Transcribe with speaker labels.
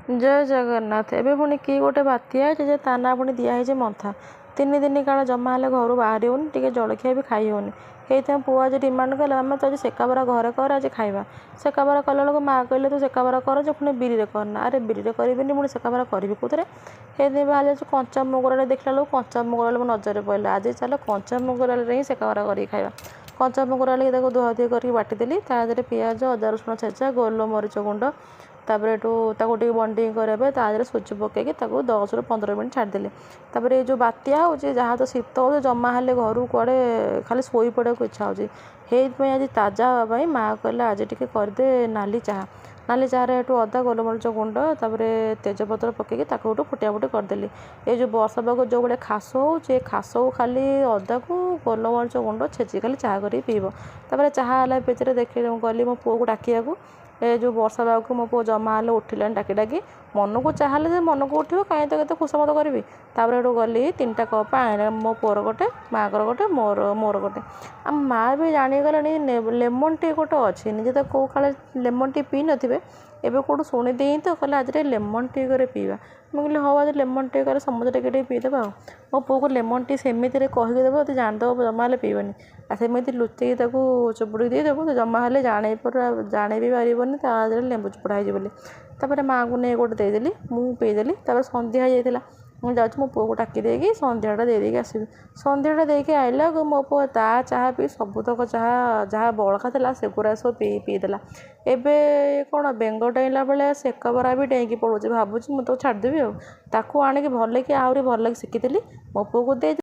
Speaker 1: जय जगन्नाथ। एबे पुणी कि गोटे बात्या है जे ता ना पुणी दिखाई मंथा 3 दिन काल जमा हेले घर बाहर होनी टे जलखिया भी खाई होनी से पुआ आज डिमांड कला आम तो आज सेकाबरा घरे कर आज खाଇବା सेकाबरा कला बेलू माँ कहले तू सेकाबरा कर जो पुणी बिरी करना अरे बिरी करी पुणी सेकाबरा करी कौन से बाहर कंचा मुगराले देखला बेलू कंचा मुगराले मो नजर पड़ा आज चल कंचा मुगराले ही सेकाबरा कर खाଇବା कंचा मुगराले धुआधुई करके बाटिदेली ता देहरे पियाज अदा रसुण छेचा गोल मरीच गुंड तापर एटू बंडिंग करने तादेह सुजी पकईकि 10 ରୁ 15 मिनट छाड़देली तापर ये जो बात्या हो जहाँ तो शीत हो जमा हेले घर कड़े खाली शोई पड़ा इच्छा हो आज ताजा हाँपाई माँ कहले आज टी करदे नाली चाह एटू अदा गोलमरीच गुंड तापर तेजपत्र पकईकि फुटिया फुटी करदेली ये जो वर्षा पाग जो भाई खास हो खास को खाली अदा को गोलमरीच गुंड छेची खाली चाह कर पीब तापर चाह पेचरे देख गली मो पुओ को डाकिया ए जो वर्षा पाग को मो पु जमा हेले उठिलानी डाकी डाकी मन को चाहले मन को उठो कहीं तो केते खुशमत करी तापर एटू गली 3टा कप आने मो पुअर गोटे माँ को गोटे मोर गोटे आ माँ भी जानीगला लेमन टी गोटे अच्छी निजे तो कौ काले लेमन टी पी नथिबे एबे कौटू शुणिदे तो कहले आज लेमन टी करे पीवा मुझे कहली हाँ आज लेमन टी करे समझे टे पीदेवा मो पुओ को लेमन टी सेमती कहीकि देव तो जानदेव जमा हेले पीबनी आ सेमती लुचेई चुपुड़ी देदेव तो जमा हेले जाने भी पारबनी ता लेंबू चुपड़ा हो तापर माँ को नहीं गोटे देदेली मुझे पीदेली तापर संध्या हो जाता मुझे जाऊँ मो पुओ को टाकी देगी संध्याटा देदेकी आसबि संध्याटा देके आइला मो पुओ ता चाह पी सबुतक चाह जहाँ बड़का था सेगुरा सब पीदेला एबे कौन बेंग डैला बेले सेकबरा भी डेईकी पड़ोचे भावुँ मुझे तो छाड़देवी ताकू आणिकी भल कि आहरी भल शिखी मो पुओ को दे